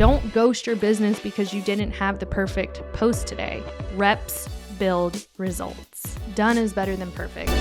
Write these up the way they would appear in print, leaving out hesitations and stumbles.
Don't ghost your business because you didn't have the perfect post today. Reps build results. Done is better than perfect.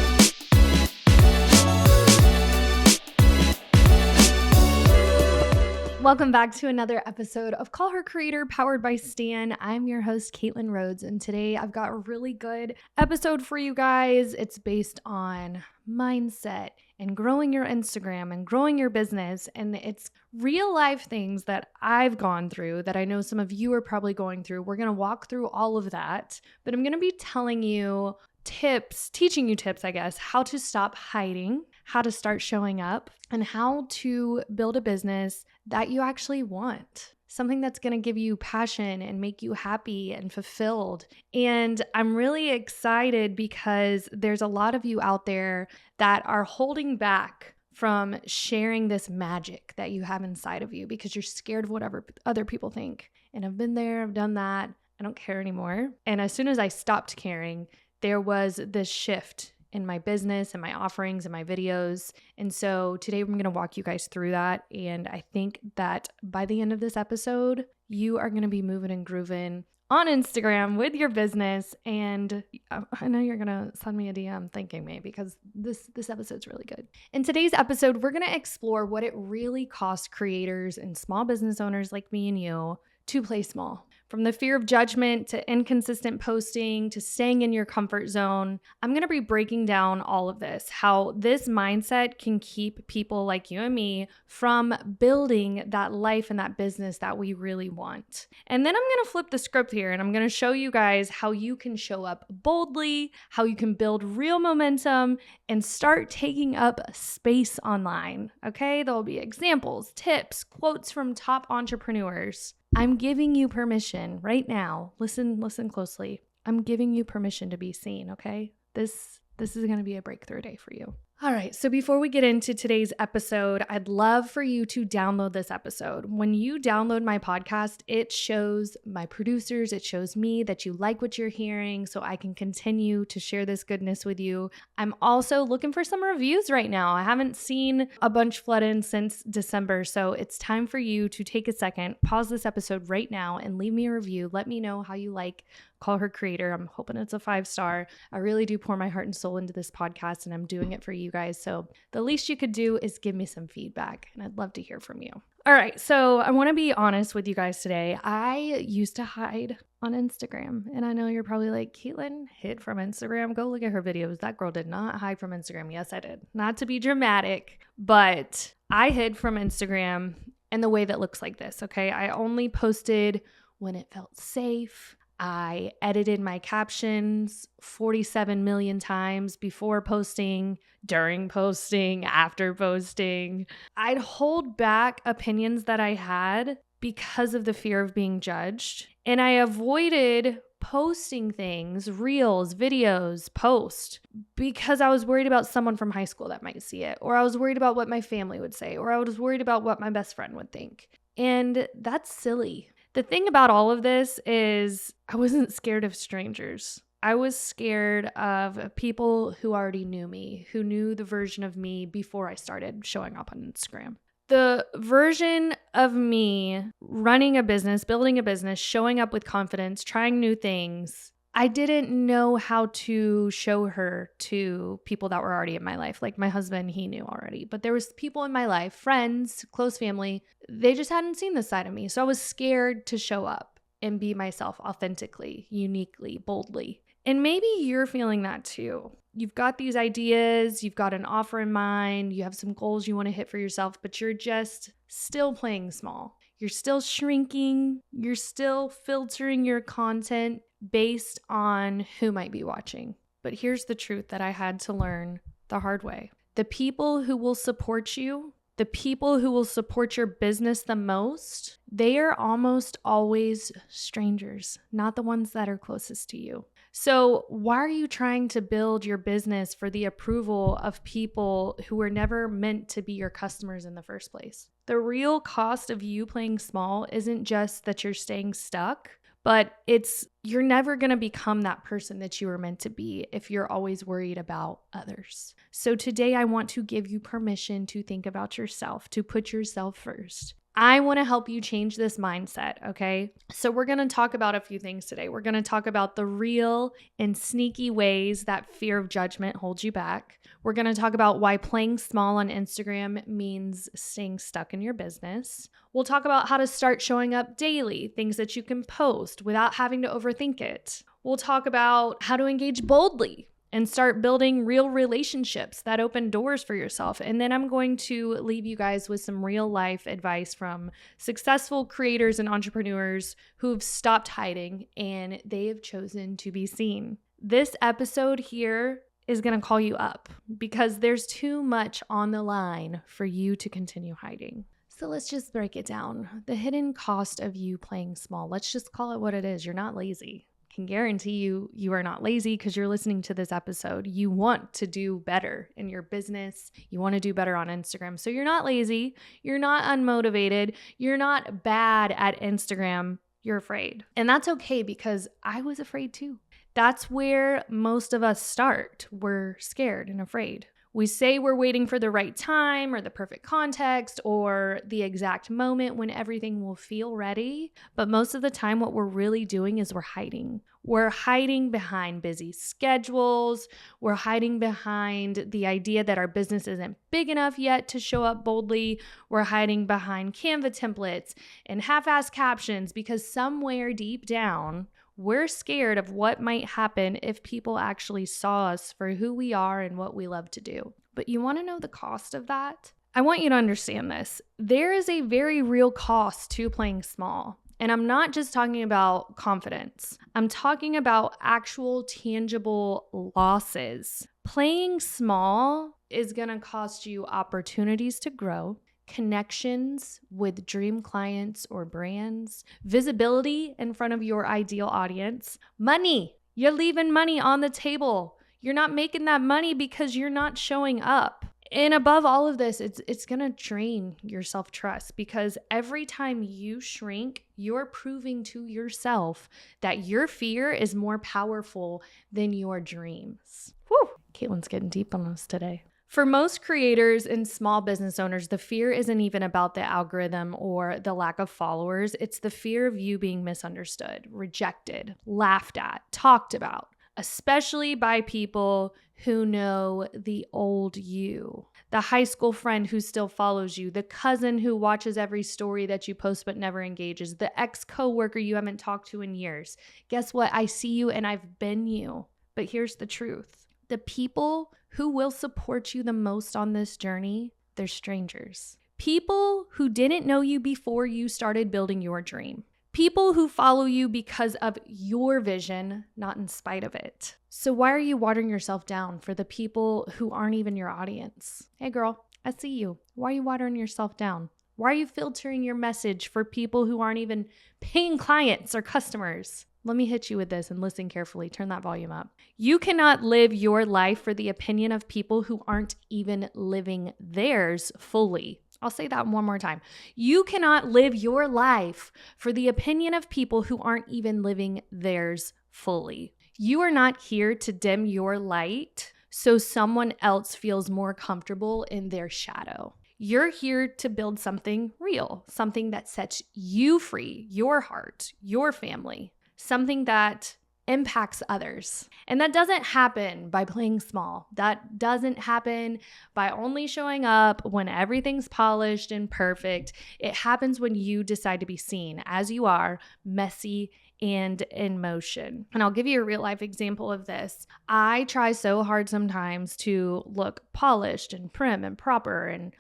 Welcome back to another episode of Call Her Creator, powered by Stan. I'm your host, Caitlin Rhodes, and today I've got a really good episode for you guys. It's based on mindset and growing your Instagram and growing your business, and it's real life things that I've gone through that I know some of you are probably going through. We're going to walk through all of that, but I'm going to be telling you teaching you tips, I guess, how to stop hiding, how to start showing up, and how to build a business that you actually want. Something that's going to give you passion and make you happy and fulfilled. And I'm really excited because there's a lot of you out there that are holding back from sharing this magic that you have inside of you because you're scared of whatever other people think. And I've been there, I've done that. I don't care anymore. And as soon as I stopped caring, there was this shift in my business and my offerings and my videos. And so today I'm going to walk you guys through that. And I think that by the end of this episode, you are going to be moving and grooving on Instagram with your business. And I know you're going to send me a DM thanking me because this episode's really good. In today's episode, we're going to explore what it really costs creators and small business owners like me and you to play small. From the fear of judgment to inconsistent posting to staying in your comfort zone, I'm going to be breaking down all of this, how this mindset can keep people like you and me from building that life and that business that we really want. And then I'm going to flip the script here and I'm going to show you guys how you can show up boldly, how you can build real momentum and start taking up space online. Okay, there'll be examples, tips, quotes from top entrepreneurs. I'm giving you permission right now. Listen closely. I'm giving you permission to be seen, okay? This is going to be a breakthrough day for you. All right, so before we get into today's episode, I'd love for you to download this episode. When you download my podcast, it shows my producers, it shows me that you like what you're hearing so I can continue to share this goodness with you. I'm also looking for some reviews right now. I haven't seen a bunch flood in since December, so it's time for you to take a second, pause this episode right now and leave me a review. Let me know how you like Call Her Creator. I'm hoping it's a 5-star. I really do pour my heart and soul into this podcast and I'm doing it for you guys. So the least you could do is give me some feedback and I'd love to hear from you. All right. So I want to be honest with you guys today. I used to hide on Instagram and I know you're probably like, Caitlin hid from Instagram. Go look at her videos. That girl did not hide from Instagram. Yes, I did. Not to be dramatic, but I hid from Instagram in the way that looks like this. Okay. I only posted when it felt safe. I edited my captions 47 million times before posting, during posting, after posting. I'd hold back opinions that I had because of the fear of being judged. And I avoided posting things, reels, videos, post, because I was worried about someone from high school that might see it, or I was worried about what my family would say, or I was worried about what my best friend would think. And that's silly. The thing about all of this is I wasn't scared of strangers. I was scared of people who already knew me, who knew the version of me before I started showing up on Instagram. The version of me running a business, building a business, showing up with confidence, trying new things, I didn't know how to show her to people that were already in my life. Like my husband, he knew already, but there was people in my life, friends, close family, they just hadn't seen this side of me. So I was scared to show up and be myself authentically, uniquely, boldly. And maybe you're feeling that too. You've got these ideas, you've got an offer in mind, you have some goals you want to hit for yourself, but you're just still playing small. You're still shrinking, you're still filtering your content based on who might be watching. But here's the truth that I had to learn the hard way. The people who will support you, the people who will support your business the most, they are almost always strangers, not the ones that are closest to you. So why are you trying to build your business for the approval of people who were never meant to be your customers in the first place? The real cost of you playing small isn't just that you're staying stuck, but it's you're never going to become that person that you were meant to be if you're always worried about others. So today I want to give you permission to think about yourself, to put yourself first. I want to help you change this mindset, okay? So we're going to talk about a few things today. We're going to talk about the real and sneaky ways that fear of judgment holds you back. We're going to talk about why playing small on Instagram means staying stuck in your business. We'll talk about how to start showing up daily, things that you can post without having to overthink it. We'll talk about how to engage boldly and start building real relationships that open doors for yourself. And then I'm going to leave you guys with some real life advice from successful creators and entrepreneurs who've stopped hiding and they have chosen to be seen. This episode here is going to call you up because there's too much on the line for you to continue hiding. So let's just break it down. The hidden cost of you playing small. Let's just call it what it is. You're not lazy. Can guarantee you are not lazy because you're listening to this episode. You want to do better in your business. You want to do better on Instagram. So you're not lazy. You're not unmotivated. You're not bad at Instagram. You're afraid. And that's okay because I was afraid too. That's where most of us start. We're scared and afraid. We say we're waiting for the right time or the perfect context or the exact moment when everything will feel ready. But most of the time, what we're really doing is we're hiding. We're hiding behind busy schedules. We're hiding behind the idea that our business isn't big enough yet to show up boldly. We're hiding behind Canva templates and half-assed captions because somewhere deep down, we're scared of what might happen if people actually saw us for who we are and what we love to do. But you want to know the cost of that? I want you to understand this. There is a very real cost to playing small. And I'm not just talking about confidence. I'm talking about actual tangible losses. Playing small is going to cost you opportunities to grow, connections with dream clients or brands, visibility in front of your ideal audience, money. You're leaving money on the table. You're not making that money because you're not showing up. And above all of this, it's going to drain your self-trust because every time you shrink, you're proving to yourself that your fear is more powerful than your dreams. Whew, Caitlin's getting deep on us today. For most creators and small business owners, the fear isn't even about the algorithm or the lack of followers. It's the fear of you being misunderstood, rejected, laughed at, talked about, especially by people who know the old you, the high school friend who still follows you, the cousin who watches every story that you post but never engages, the ex-coworker you haven't talked to in years. Guess what? I see you and I've been you. But here's the truth. The people who will support you the most on this journey, they're strangers. People who didn't know you before you started building your dream. People who follow you because of your vision, not in spite of it. So why are you watering yourself down for the people who aren't even your audience? Hey girl, I see you. Why are you watering yourself down? Why are you filtering your message for people who aren't even paying clients or customers? Let me hit you with this and listen carefully. Turn that volume up. You cannot live your life for the opinion of people who aren't even living theirs fully. I'll say that one more time. You cannot live your life for the opinion of people who aren't even living theirs fully. You are not here to dim your light so someone else feels more comfortable in their shadow. You're here to build something real, something that sets you free, your heart, your family. Something that impacts others. And that doesn't happen by playing small. That doesn't happen by only showing up when everything's polished and perfect. It happens when you decide to be seen as you are, messy and in motion. And I'll give you a real life example of this. I try so hard sometimes to look polished and prim and proper. And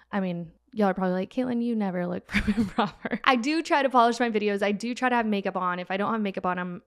y'all are probably like, Caitlin, you never look prim and proper. I do try to polish my videos. I do try to have makeup on. If I don't have makeup on, I'm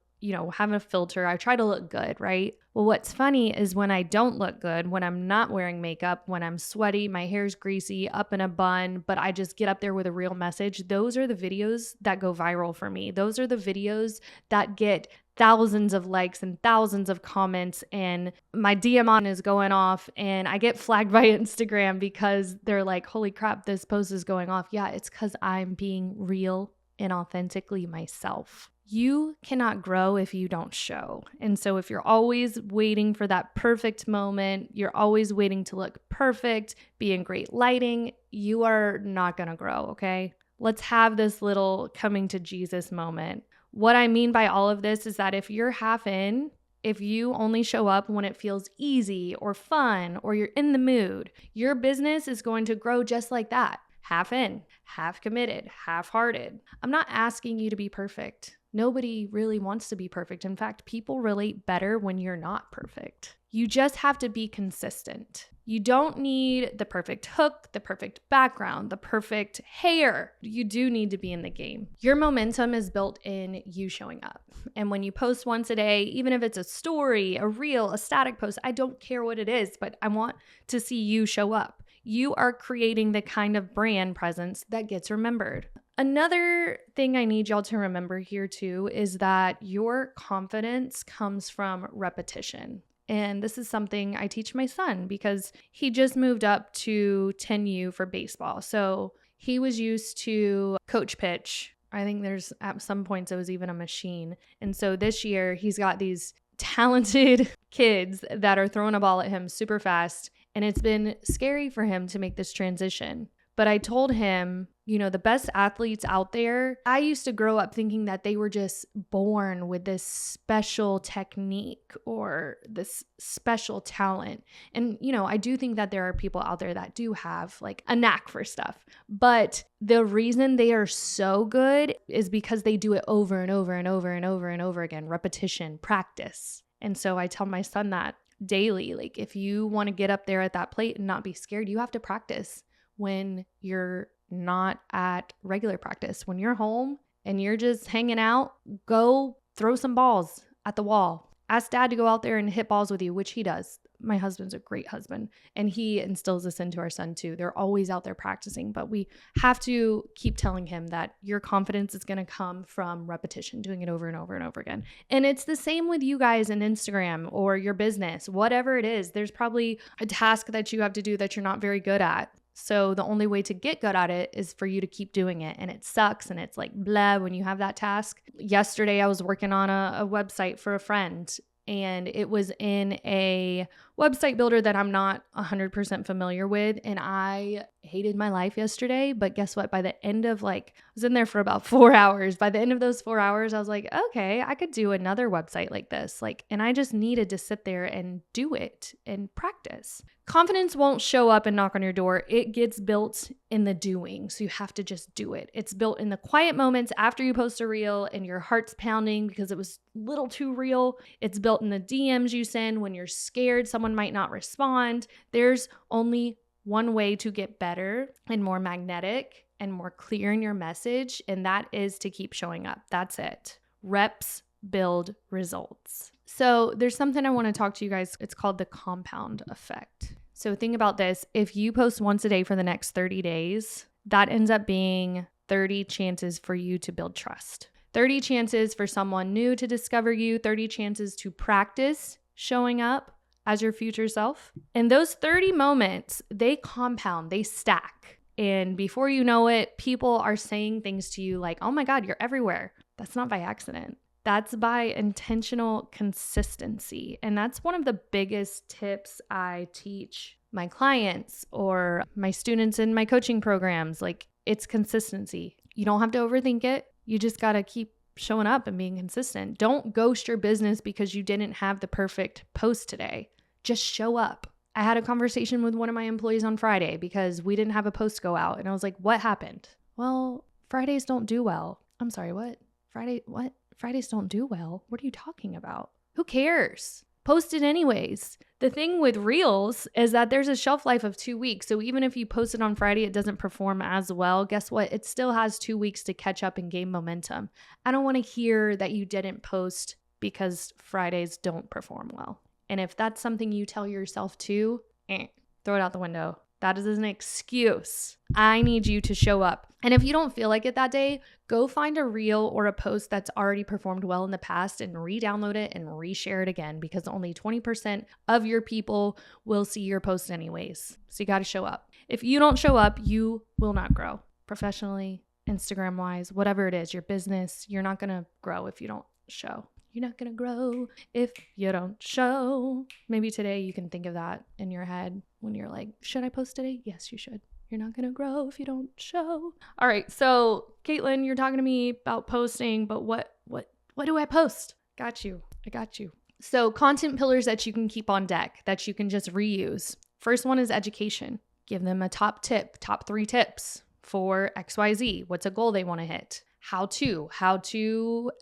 having a filter. I try to look good, right? Well, what's funny is when I don't look good, when I'm not wearing makeup, when I'm sweaty, my hair's greasy, up in a bun, but I just get up there with a real message, those are the videos that go viral for me. Those are the videos that get thousands of likes and thousands of comments, and my DM on is going off, and I get flagged by Instagram because they're like, holy crap, this post is going off. Yeah, it's because I'm being real and authentically myself. You cannot grow if you don't show. And so if you're always waiting for that perfect moment, you're always waiting to look perfect, be in great lighting, you are not going to grow, okay? let's have this little coming to Jesus moment. What I mean by all of this is that if you're half in, if you only show up when it feels easy or fun or you're in the mood, your business is going to grow just like that. Half in, half committed, half-hearted. I'm not asking you to be perfect. Nobody really wants to be perfect. In fact, people relate better when you're not perfect. You just have to be consistent. You don't need the perfect hook, the perfect background, the perfect hair. You do need to be in the game. Your momentum is built in you showing up. And when you post once a day, even if it's a story, a reel, a static post, I don't care what it is, but I want to see you show up. You are creating the kind of brand presence that gets remembered. Another thing I need y'all to remember here too is that your confidence comes from repetition. And this is something I teach my son because he just moved up to 10U for baseball. So he was used to coach pitch. I think there's at some points it was even a machine. And so this year he's got these talented kids that are throwing a ball at him super fast. And it's been scary for him to make this transition. But I told him, the best athletes out there, I used to grow up thinking that they were just born with this special technique or this special talent. And, I do think that there are people out there that do have like a knack for stuff. But the reason they are so good is because they do it over and over and over and over and over again. Repetition, practice. And so I tell my son that daily, like if you want to get up there at that plate and not be scared, you have to practice when you're not at regular practice. When you're home and you're just hanging out, go throw some balls at the wall. Ask dad to go out there and hit balls with you, which he does. My husband's a great husband and he instills this into our son too. They're always out there practicing, but we have to keep telling him that your confidence is going to come from repetition, doing it over and over and over again. And it's the same with you guys in Instagram or your business, whatever it is. There's probably a task that you have to do that you're not very good at. So the only way to get good at it is for you to keep doing it. And it sucks. And it's like blah when you have that task. Yesterday, I was working on a website for a friend and it was in a website builder that I'm not 100% familiar with. And I hated my life yesterday. But guess what? By the end of I was in there for about 4 hours. By the end of those 4 hours, I was like, okay, I could do another website like this. And I just needed to sit there and do it and practice. Confidence won't show up and knock on your door. It gets built in the doing. So you have to just do it. It's built in the quiet moments after you post a reel and your heart's pounding because it was a little too real. It's built in the DMs you send when you're scared someone might not respond. There's only one way to get better and more magnetic and more clear in your message, and that is to keep showing up. That's it. Reps build results. So there's something I want to talk to you guys. It's called the compound effect. So think about this. If you post once a day for the next 30 days, that ends up being 30 chances for you to build trust. 30 chances for someone new to discover you, 30 chances to practice showing up as your future self. And those 30 moments, they compound, they stack. And before you know it, people are saying things to you like, oh my God, you're everywhere. That's not by accident. That's by intentional consistency. And that's one of the biggest tips I teach my clients or my students in my coaching programs. It's consistency. You don't have to overthink it. You just got to keep showing up and being consistent. Don't ghost your business because you didn't have the perfect post today. Just show up. I had a conversation with one of my employees on Friday because we didn't have a post go out. And I was like, what happened? Well, Fridays don't do well. I'm sorry, what? What? Fridays don't do well? What are you talking about? Who cares? Post it anyways. The thing with Reels is that there's a shelf life of 2 weeks. So even if you post it on Friday, it doesn't perform as well. Guess what? It still has 2 weeks to catch up and gain momentum. I don't want to hear that you didn't post because Fridays don't perform well. And if that's something you tell yourself too, throw it out the window. That is an excuse. I need you to show up. And if you don't feel like it that day, go find a reel or a post that's already performed well in the past and re-download it and reshare it again because only 20% of your people will see your post anyways. So you got to show up. If you don't show up, you will not grow professionally, Instagram wise, whatever it is, your business. You're not going to grow if you don't show. You're not going to grow if you don't show. Maybe today you can think of that in your head when you're like, should I post today? Yes, you should. You're not going to grow if you don't show. All right. So Caitlin, you're talking to me about posting, but what do I post? Got you. I got you. So content pillars that you can keep on deck that you can just reuse. First one is education. Give them a top 3 tips for XYZ. What's a goal they want to hit? How to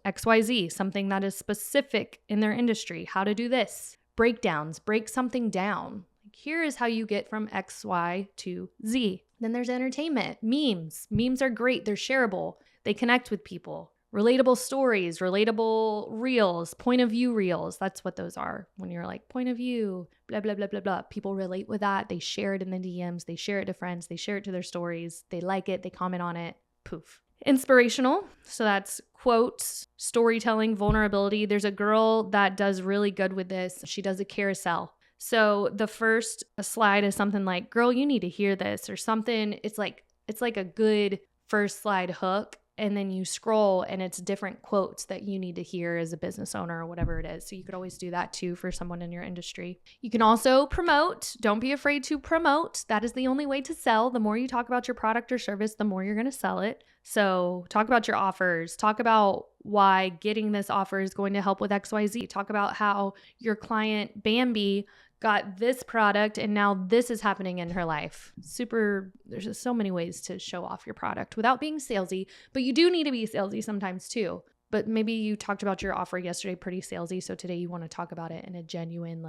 XYZ, something that is specific in their industry. How to do this. Breakdowns, break something down. Here is how you get from X, Y to Z. Then there's entertainment, memes. Memes are great. They're shareable. They connect with people. Relatable stories, relatable reels, point of view reels. That's what those are. When you're like point of view, blah, blah, blah, blah, blah. People relate with that. They share it in the DMs. They share it to friends. They share it to their stories. They like it. They comment on it. Poof. Inspirational. So that's quotes, storytelling, vulnerability. There's a girl that does really good with this. She does a carousel. So the first slide is something like, girl, you need to hear this, or something. It's like a good first slide hook. And then you scroll and it's different quotes that you need to hear as a business owner or whatever it is. So you could always do that too for someone in your industry. You can also promote. Don't be afraid to promote. That is the only way to sell. The more you talk about your product or service, the more you're going to sell it. So talk about your offers. Talk about why getting this offer is going to help with XYZ. Talk about how your client Bambi got this product and now this is happening in her life. There's just so many ways to show off your product without being salesy, but you do need to be salesy sometimes too. But maybe you talked about your offer yesterday pretty salesy, so today you want to talk about it in a genuine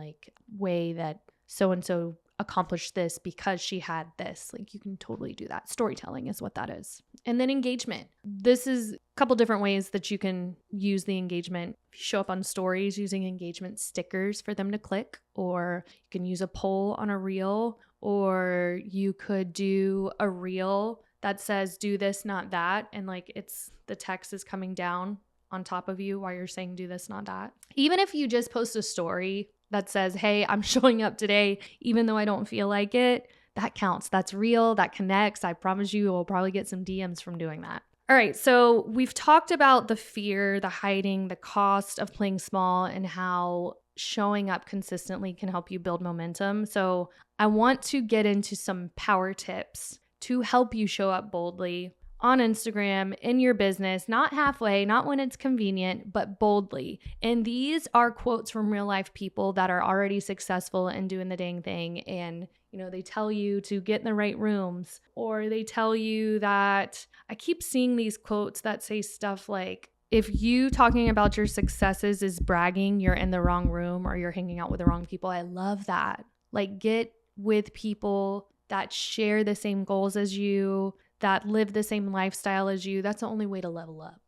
way that so-and-so accomplished this because she had this. You can totally do that. Storytelling is what that is. And then engagement. This is a couple different ways that you can use the engagement. If you show up on stories using engagement stickers for them to click, or you can use a poll on a reel, or you could do a reel that says do this, not that. And the text is coming down on top of you while you're saying do this, not that. Even if you just post a story that says, hey, I'm showing up today, even though I don't feel like it, that counts. That's real. That connects. I promise you will probably get some DMs from doing that. All right. So we've talked about the fear, the hiding, the cost of playing small, and how showing up consistently can help you build momentum. So I want to get into some power tips to help you show up boldly on Instagram, in your business, not halfway, not when it's convenient, but boldly. And these are quotes from real life people that are already successful and doing the dang thing. And, they tell you to get in the right rooms, or they tell you that I keep seeing these quotes that say stuff like, if you talking about your successes is bragging, you're in the wrong room or you're hanging out with the wrong people. I love that. Get with people that share the same goals as you, that live the same lifestyle as you. That's the only way to level up.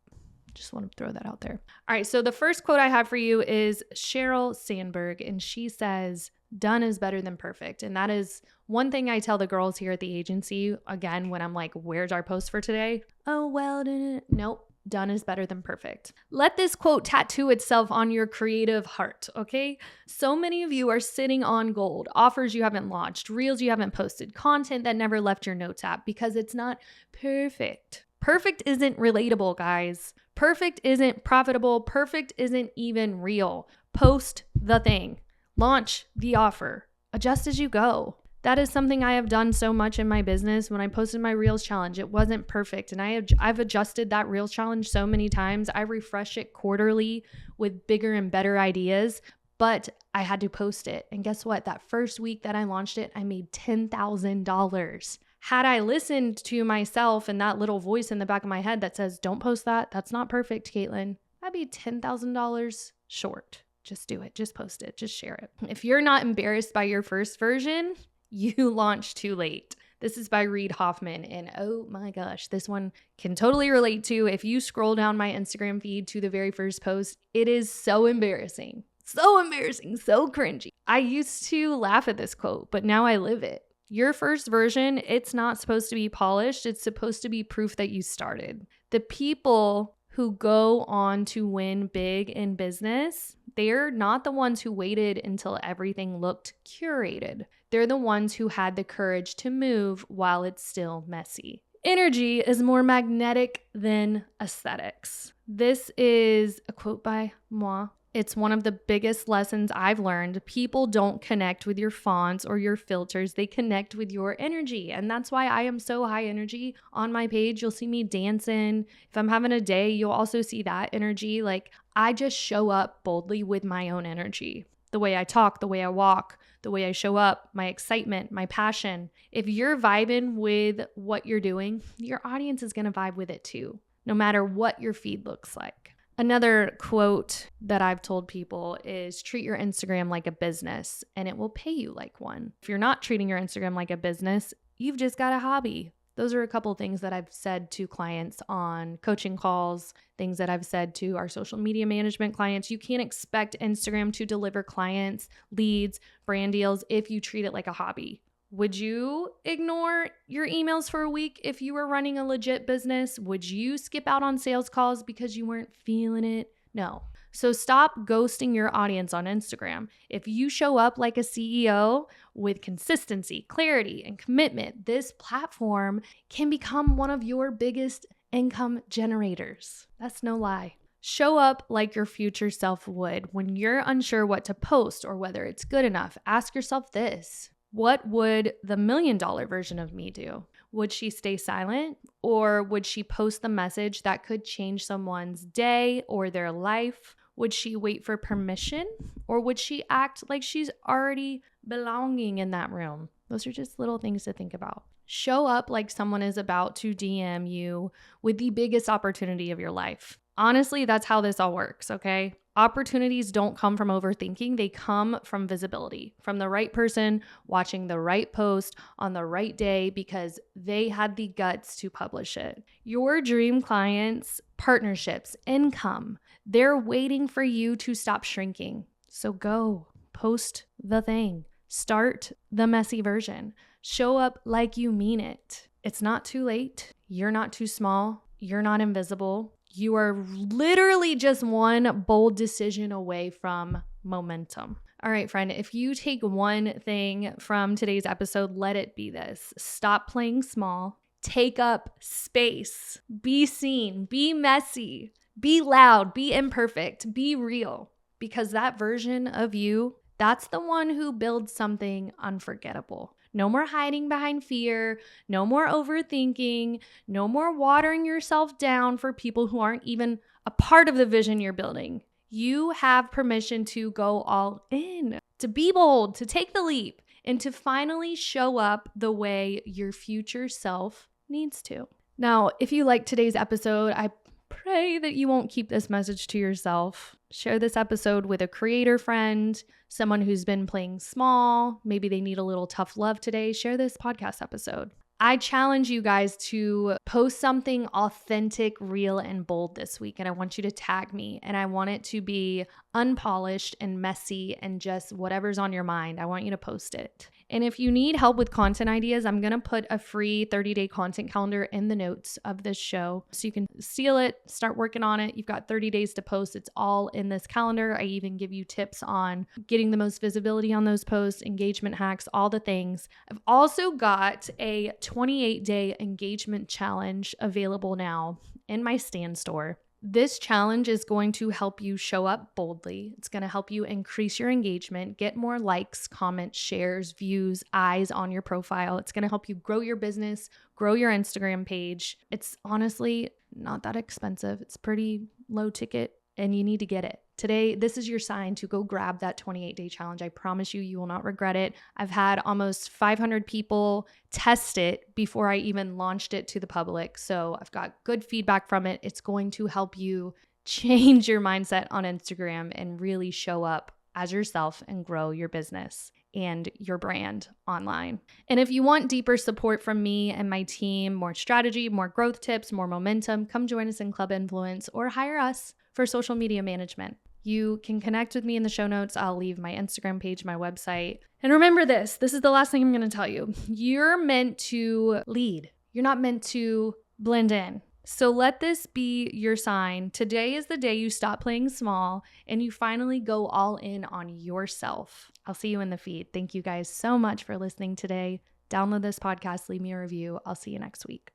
Just want to throw that out there. All right. So the first quote I have for you is Sheryl Sandberg. And she says, done is better than perfect. And that is one thing I tell the girls here at the agency. Again, when I'm like, where's our post for today? Oh, well, nope. Done is better than perfect. Let this quote tattoo itself on your creative heart, okay? So many of you are sitting on gold, offers you haven't launched, reels you haven't posted, content that never left your notes app because it's not perfect. Perfect isn't relatable, guys. Perfect isn't profitable. Perfect isn't even real. Post the thing. Launch the offer. Adjust as you go. That is something I have done so much in my business. When I posted my Reels challenge, it wasn't perfect. And I've adjusted that Reels challenge so many times. I refresh it quarterly with bigger and better ideas, but I had to post it. And guess what? That first week that I launched it, I made $10,000. Had I listened to myself and that little voice in the back of my head that says, don't post that, that's not perfect, Caitlin, I'd be $10,000 short. Just do it. Just post it. Just share it. If you're not embarrassed by your first version, you launched too late. This is by Reid Hoffman. And oh my gosh, this one can totally relate to. If you scroll down my Instagram feed to the very first post, it is so embarrassing. So embarrassing. So cringy. I used to laugh at this quote, but now I live it. Your first version, it's not supposed to be polished. It's supposed to be proof that you started. The people who go on to win big in business, they're not the ones who waited until everything looked curated. They're the ones who had the courage to move while it's still messy. Energy is more magnetic than aesthetics. This is a quote by moi. It's one of the biggest lessons I've learned. People don't connect with your fonts or your filters. They connect with your energy. And that's why I am so high energy on my page. You'll see me dancing. If I'm having a day, you'll also see that energy. Like, I just show up boldly with my own energy. The way I talk, the way I walk, the way I show up, my excitement, my passion. If you're vibing with what you're doing, your audience is going to vibe with it too, no matter what your feed looks like. Another quote that I've told people is treat your Instagram like a business and it will pay you like one. If you're not treating your Instagram like a business, you've just got a hobby. Those are a couple of things that I've said to clients on coaching calls, things that I've said to our social media management clients. You can't expect Instagram to deliver clients, leads, brand deals if you treat it like a hobby. Would you ignore your emails for a week if you were running a legit business? Would you skip out on sales calls because you weren't feeling it? No. So stop ghosting your audience on Instagram. If you show up like a CEO with consistency, clarity, and commitment, this platform can become one of your biggest income generators. That's no lie. Show up like your future self would. When you're unsure what to post or whether it's good enough, ask yourself this. What would the $1 million version of me do? Would she stay silent, or would she post the message that could change someone's day or their life? Would she wait for permission, or would she act like she's already belonging in that room? Those are just little things to think about. Show up like someone is about to DM you with the biggest opportunity of your life. Honestly, that's how this all works, okay? Opportunities don't come from overthinking. They come from visibility, from the right person watching the right post on the right day because they had the guts to publish it. Your dream clients, partnerships, income, they're waiting for you to stop shrinking. So go, post the thing. Start the messy version. Show up like you mean it. It's not too late. You're not too small. You're not invisible. You are literally just one bold decision away from momentum. All right, friend, if you take one thing from today's episode, let it be this. Stop playing small. Take up space. Be seen. Be messy. Be loud. Be imperfect. Be real. Because that version of you, that's the one who builds something unforgettable. No more hiding behind fear, no more overthinking, no more watering yourself down for people who aren't even a part of the vision you're building. You have permission to go all in, to be bold, to take the leap, and to finally show up the way your future self needs to. Now, if you like today's episode, I pray that you won't keep this message to yourself. Share this episode with a creator friend, someone who's been playing small. Maybe they need a little tough love today. Share this podcast episode. I challenge you guys to post something authentic, real, and bold this week. And I want you to tag me. And I want it to be unpolished and messy and just whatever's on your mind. I want you to post it. And if you need help with content ideas, I'm going to put a free 30-day content calendar in the notes of this show. So you can steal it, start working on it. You've got 30 days to post. It's all in this calendar. I even give you tips on getting the most visibility on those posts, engagement hacks, all the things. I've also got a 28-day engagement challenge available now in my Stan store. This challenge is going to help you show up boldly. It's going to help you increase your engagement, get more likes, comments, shares, views, eyes on your profile. It's going to help you grow your business, grow your Instagram page. It's honestly not that expensive. It's pretty low ticket and you need to get it. Today, this is your sign to go grab that 28-day challenge. I promise you, you will not regret it. I've had almost 500 people test it before I even launched it to the public. So I've got good feedback from it. It's going to help you change your mindset on Instagram and really show up as yourself and grow your business and your brand online. And if you want deeper support from me and my team, more strategy, more growth tips, more momentum, come join us in Club Enfluence or hire us for social media management. You can connect with me in the show notes. I'll leave my Instagram page, my website. And remember this is the last thing I'm going to tell you. You're meant to lead. You're not meant to blend in. So let this be your sign. Today is the day you stop playing small and you finally go all in on yourself. I'll see you in the feed. Thank you guys so much for listening today. Download this podcast, leave me a review. I'll see you next week.